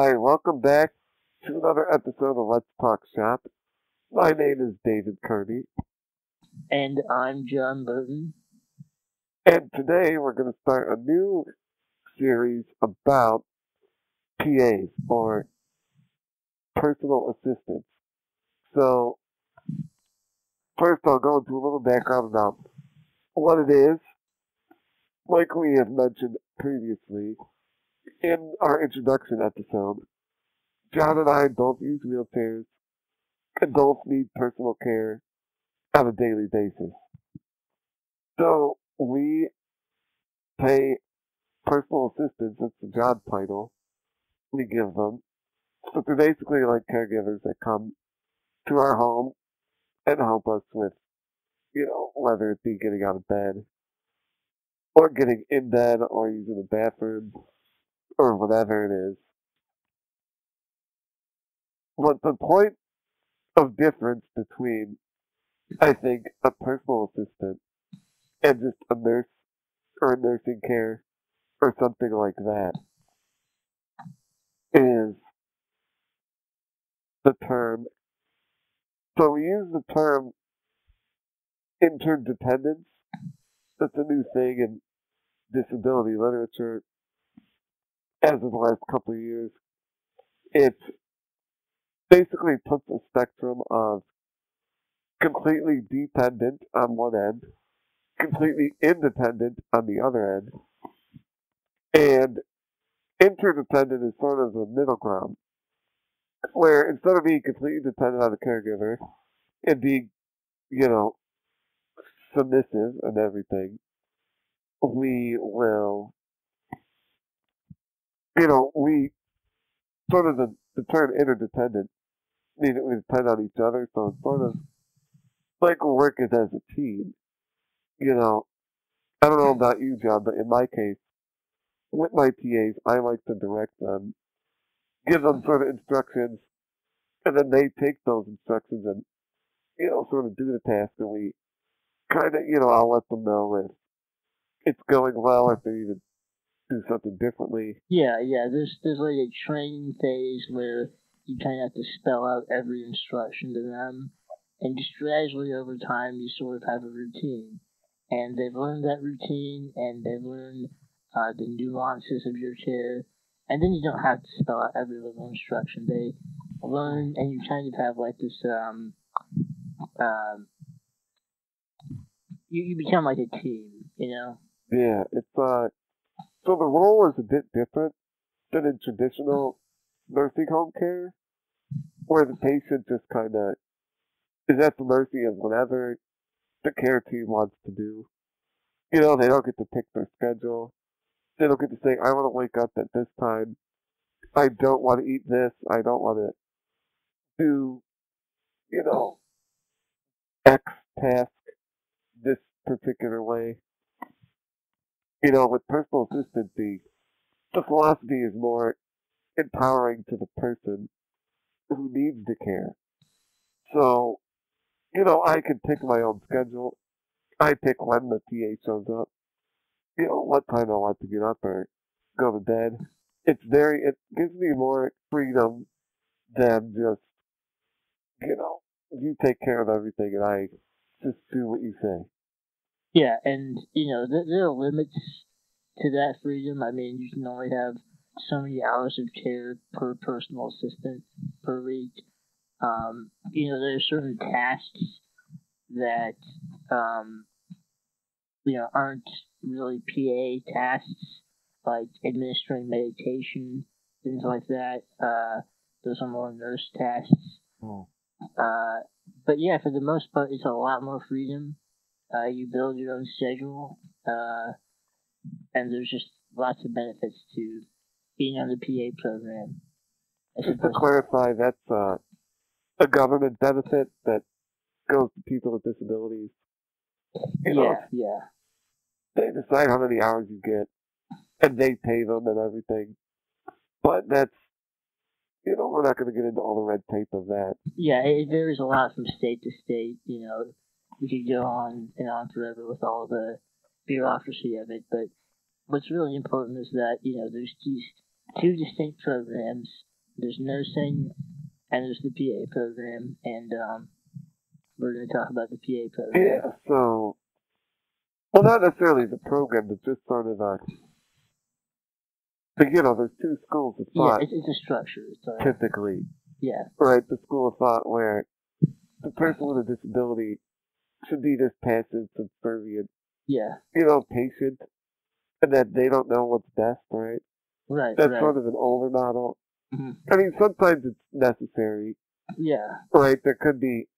Hi, welcome back to another episode of Let's Talk Shop. My name is David Kearney, And I'm John Burton. and today we're going to start a new series about PAs, or personal assistants. So, first I'll go into a little background about what it is. Like we have mentioned previously in our introduction episode, John and I both use wheelchairs and both need personal care on a daily basis. So, we pay personal assistants, that's the job title we give them. So they're basically like caregivers that come to our home and help us with, whether it be getting out of bed or getting in bed or using the bathroom or whatever it is. But the point of difference between, I think, a personal assistant and just a nurse or a nursing care or something like that is the term. So we use the term interdependence. That's a new thing in disability literature as of the last couple of years. It basically puts a spectrum of completely dependent on one end, completely independent on the other end, and interdependent is sort of the middle ground, where instead of being completely dependent on the caregiver and being, you know, submissive and everything, we will, we sort of the term interdependent means that we depend on each other, so it's sort of like we're working as a team. You know, I don't know about you, John, but in my case, with my PAs, I like to direct them, give them sort of instructions, and then they take those instructions and, sort of do the task, and we kind of, I'll let them know if it's going well, if they need to do something differently. Yeah. There's like a training phase where you kind of have to spell out every instruction to them, and just gradually over time you sort of have a routine, and they've learned that routine, and they've learned the nuances of your care, and then you don't have to spell out every little instruction. They learn, and you kind of have like this um you become like a team, you know. Yeah, so the role is a bit different than in traditional nursing home care, where the patient just kind of is at the mercy of whatever the care team wants to do. They don't get to pick their schedule. They don't get to say, I want to wake up at this time. I don't want to eat this. I don't want to do, you know, X task this particular way. With personal assistance, the philosophy is more empowering to the person who needs the care. So, I can pick my own schedule. I pick when the PA shows up. What time I want to get up or go to bed. It gives me more freedom than just, you take care of everything and I just do what you say. Yeah, and there are limits to that freedom. I mean, you can only have so many hours of care per personal assistant per week. There are certain tasks that um, aren't really PA tasks, like administering medication, things like that. Those are more nurse tasks. Oh. Uh, but yeah, for the most part, it's a lot more freedom. You build your own schedule. And there's just lots of benefits to being on the PA program. Just to clarify, that's a government benefit that goes to people with disabilities. Yeah. They decide how many hours you get, and they pay them and everything. But that's, we're not going to get into all the red tape of that. Yeah, it varies a lot from state to state. We could go on and on forever with all the bureaucracy of it. But what's really important is that there's these two distinct programs There's nursing, and there's the PA program, and we're going to talk about the PA program. Yeah, so, well, not necessarily the program, but just sort of but, there's two schools of Yeah, thought, it's a structure. typically, Yeah, right? The school of thought where the person with a disability should be this passive, subservient, yeah, patient, and that they don't know what's best, right? right, That's right. sort of an older model. Hmm. I mean, sometimes it's necessary, Yeah, right? There could be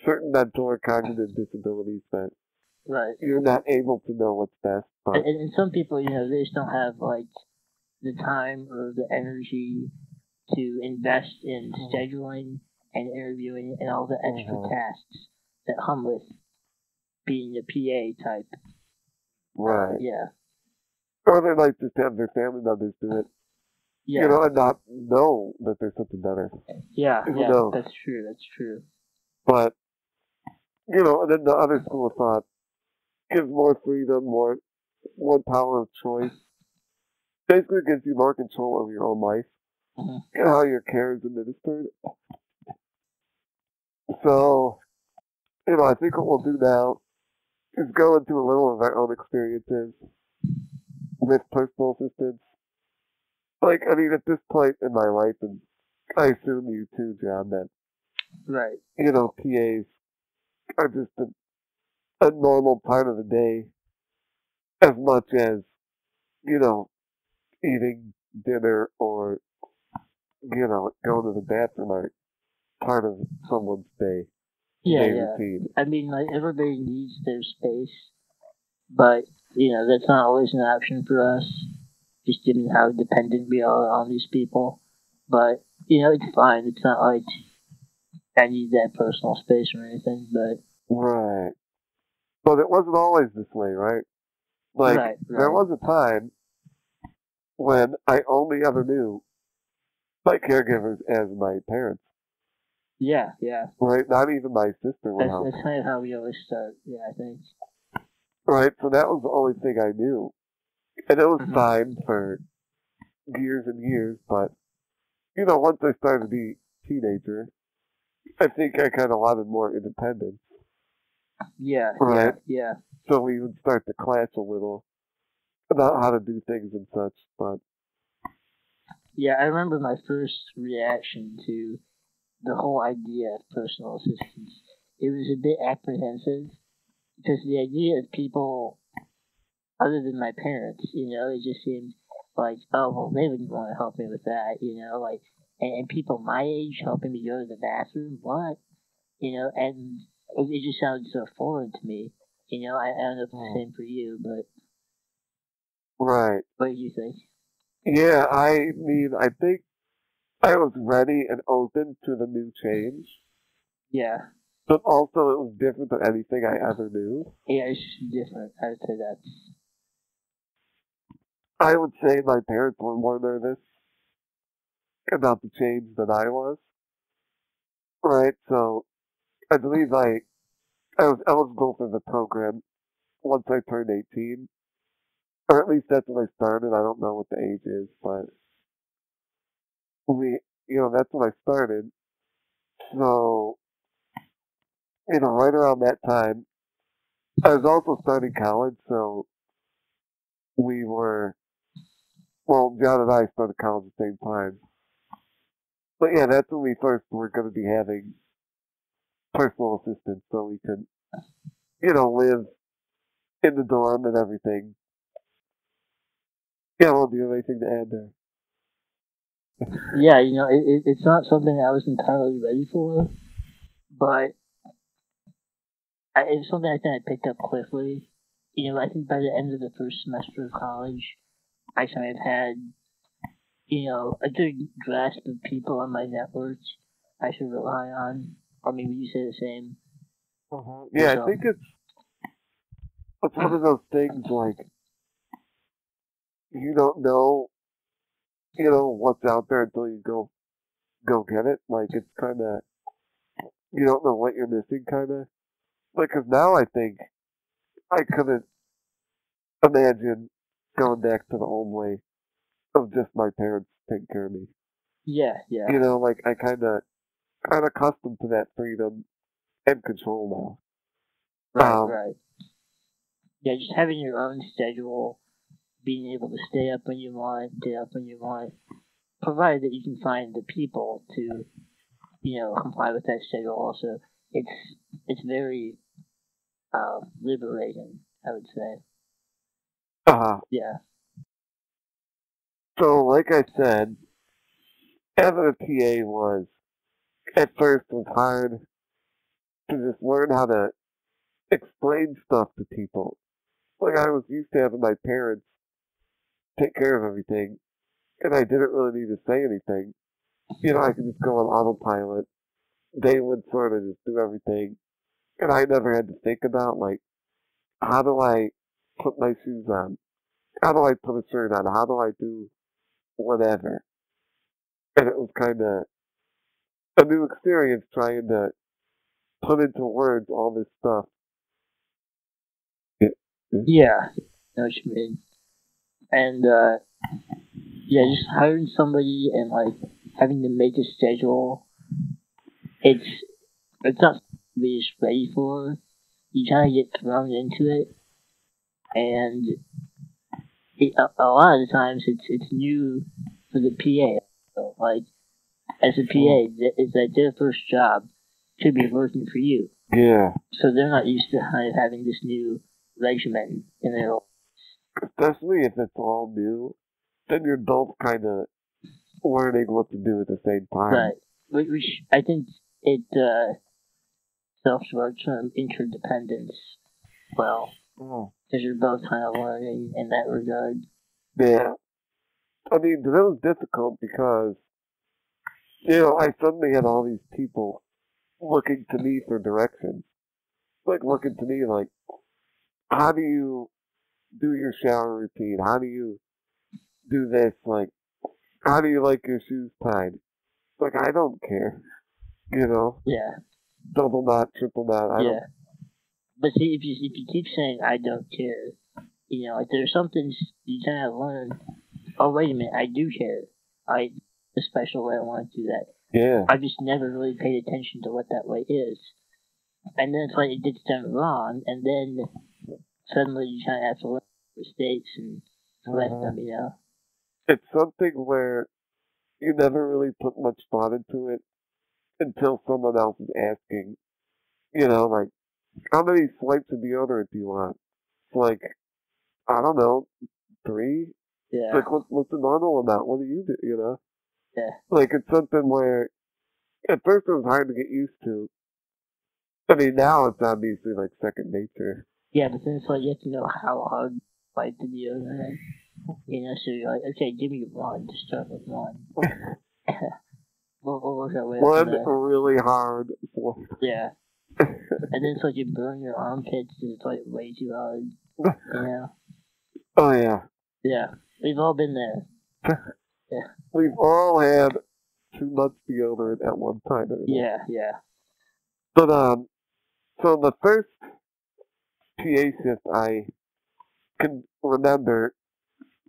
certain mental or cognitive disabilities that right. you're not able to know what's best, but And some people, they just don't have like the time or the energy to invest in scheduling and interviewing and all the extra tasks that come with being a PA type. right. Yeah, Or they might just have their family members do it, yeah, and not know that there's something better. yeah, Who yeah. knows? That's true. That's true. But, and then the other school of thought gives more freedom, more power of choice. Basically gives you more control over your own life Hmm. and how your care is administered. So, I think what we'll do now is go into a little of our own experiences with personal assistants. Like, I mean, at this point in my life, and I assume you too, John, that, Right. PAs are just a normal part of the day as much as, you know, eating dinner or, going to the bathroom are part of someone's day Yeah, yeah. routine. I mean, like everybody needs their space, but that's not always an option for us, just given how dependent we are on these people. But it's fine. It's not like I need that personal space or anything. But Right. But it wasn't always this way, right? Like, right, there right. was a time when I only ever knew my caregivers as my parents, Yeah, yeah. right? Not even my sister would help, That's kind of how we always start. Yeah, I think. right? So that was the only thing I knew. And it was Hmm. fine for years and years, but, once I started to be a teenager, I think I kind of wanted more independence, Yeah, yeah, right? yeah. So we would start to clash a little about how to do things and such, but Yeah, I remember my first reaction to the whole idea of personal assistance. It was a bit apprehensive because the idea of people other than my parents, it just seemed like, oh, well, they wouldn't want to help me with that, like, and people my age helping me go to the bathroom, what? And it just sounded so foreign to me. I don't know if it's the same for you, but right. what do you think? Yeah, I mean, I think I was ready and open to the new change, Yeah, but also it was different than anything I ever knew. yeah, it's different. I would say that's I would say my parents were more nervous about the change than I was, right? So I believe I was eligible for the program once I turned 18, or at least that's when I started. I don't know what the age is, but that's when I started. So, right around that time, I was also starting college, so we were, well, John and I started college at the same time. But yeah, that's when we first were going to be having personal assistance so we could, live in the dorm and everything. Yeah, well, do you have anything to add there? yeah. It's not something I was entirely ready for, but it's something I think I picked up quickly. I think by the end of the first semester of college, I kind of had, a good grasp of people on my network I should rely on. Or maybe you say the same Yeah, I yourself. think it's one of those things like you don't know, what's out there until you go get it. Like it's kind of you don't know what you're missing, kind of. Like, 'cause now I think I couldn't imagine going back to the old way of just my parents taking care of me. Yeah, yeah. You know, like I kind of accustomed to that freedom and control now. Right, right. Yeah, just having your own schedule, being able to stay up when you want, get up when you want, provided that you can find the people to, comply with that schedule. Also, it's it's very liberating, I would say. Uh, Yeah, so like I said, having a PA was at first was hard to just learn how to explain stuff to people. Like I was used to having my parents take care of everything, and I didn't really need to say anything. You know, I could just go on autopilot. They would sort of just do everything, and I never had to think about like, how do I put my shoes on? How do I put a shirt on? How do I do whatever? And it was kind of a new experience trying to put into words all this stuff. yeah. I know what you mean. And yeah, just hiring somebody and like having to make a schedule. It's it's not something you're just ready for. You kind of get thrown into it, and a lot of the times it's new for the PA. So, like as a PA, it's like their first job to be working for you. Yeah, So they're not used to kind of having this new regimen in their life. especially if it's all new, then you're both kind of learning what to do at the same time. Right. Which I think it self term interdependence well, Oh. because you're both kind of learning in that regard. Yeah, I mean, that was difficult because, you know, I suddenly had all these people looking to me for directions. Like, looking to me like, how do you do your shower routine? How do you do this? Like, how do you like your shoes tied? Like, I don't care. You know, Yeah, double knot, triple knot. I don't. yeah. But see, if you keep saying I don't care, like there's something you kind of learn. Oh wait a minute, I do care. I a special way I want to do that. Yeah, I just never really paid attention to what that way is, and then it's like it gets done wrong, and then suddenly you kind of have to learn mistakes and correct them. it's something where you never really put much thought into it until someone else is asking. You know, like, how many swipes of deodorant do you want? It's like, I don't know, three? It's Yeah, like, what's the normal amount? What do you do, you know? yeah, Like, it's something where, at first it was hard to get used to. I mean, now it's obviously like second nature. yeah. But then it's like you have to know how hard to fight the deodorant. So you're like, okay, give me one. Just start with one. We'll work our way up from One there. really hard one. Yeah. And then it's like you burn your armpits and it's like way too hard. Oh, yeah. Yeah. We've all been there. Yeah. We've all had too much deodorant at one time. Yeah, yeah. But, so the first PA shift I can remember,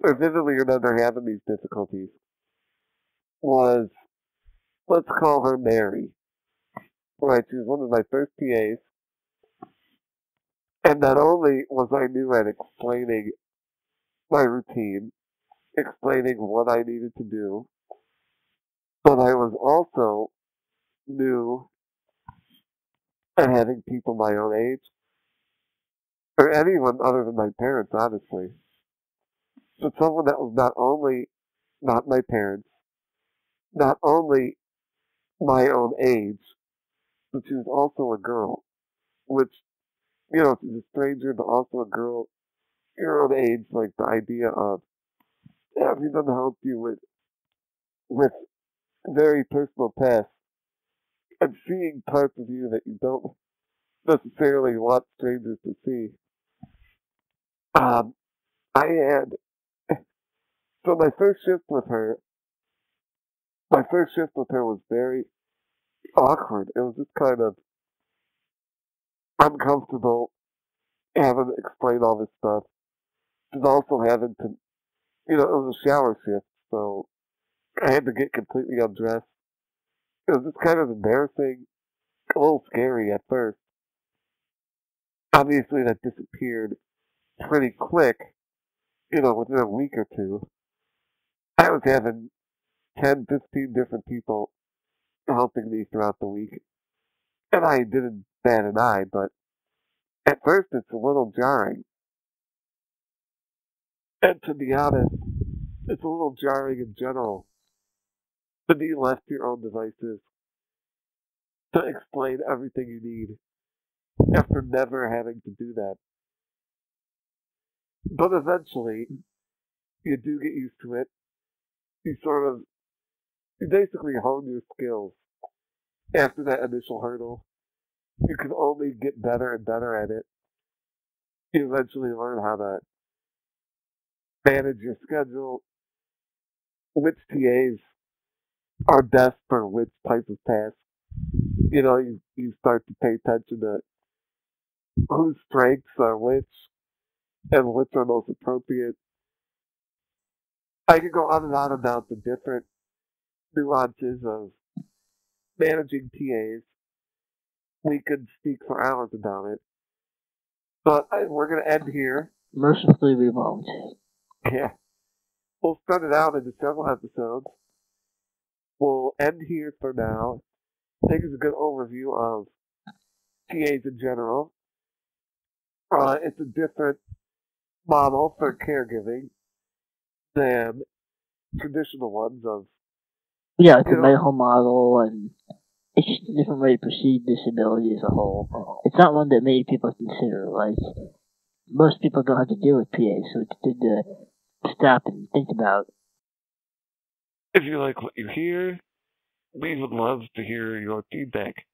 or vividly remember having these difficulties, was, let's call her Mary. Right, she was one of my first PAs, and not only was I new at explaining my routine, explaining what I needed to do, but I was also new at having people my own age, or anyone other than my parents, honestly. So someone that was not only not my parents, not only my own age, but she was also a girl, which, you know, she's a stranger, but also a girl your own age, like the idea of having them help you with very personal tasks and seeing parts of you that you don't necessarily want strangers to see. Um, I had so my first shift with her was very awkward. It was just kind of uncomfortable having to explain all this stuff, and also having to, you know, it was a shower shift, so I had to get completely undressed. It was just kind of embarrassing, a little scary at first. Obviously, that disappeared pretty quick, within a week or two. I was having 10, 15 different people helping me throughout the week, and I didn't bat an eye, but at first it's a little jarring. And to be honest, it's a little jarring in general to be left to your own devices to explain everything you need after never having to do that. But eventually, you do get used to it. You sort of, you basically hone your skills after that initial hurdle. You can only get better and better at it. You eventually learn how to manage your schedule, which TAs are best for which type of task. You start to pay attention to whose strengths are which and which are most appropriate. I could go on and on about the different nuances of managing TAs. We could speak for hours about it. But we're going to end here. Mercifully, we won't. Yeah. We'll spread it out into several episodes. We'll end here for now. I think it's a good overview of TAs in general. It's a different model for caregiving than traditional ones of... Yeah, it's a medical model, and it's just a different way to perceive disability as a whole. It's not one that many people consider. Like, most people don't have to deal with PAs, so it's good to stop and think about. If you like what you hear, we would love to hear your feedback.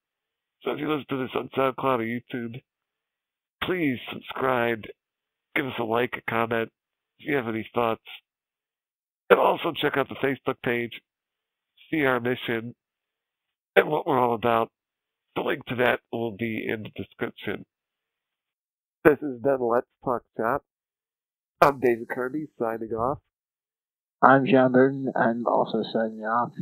So if you listen to this on SoundCloud or YouTube, please subscribe, give us a like, a comment, if you have any thoughts. And also check out the Facebook page, see our mission, and what we're all about. The link to that will be in the description. This has been Let's Talk Shop. I'm David Kirby, signing off. I'm John Burton. I'm also signing off.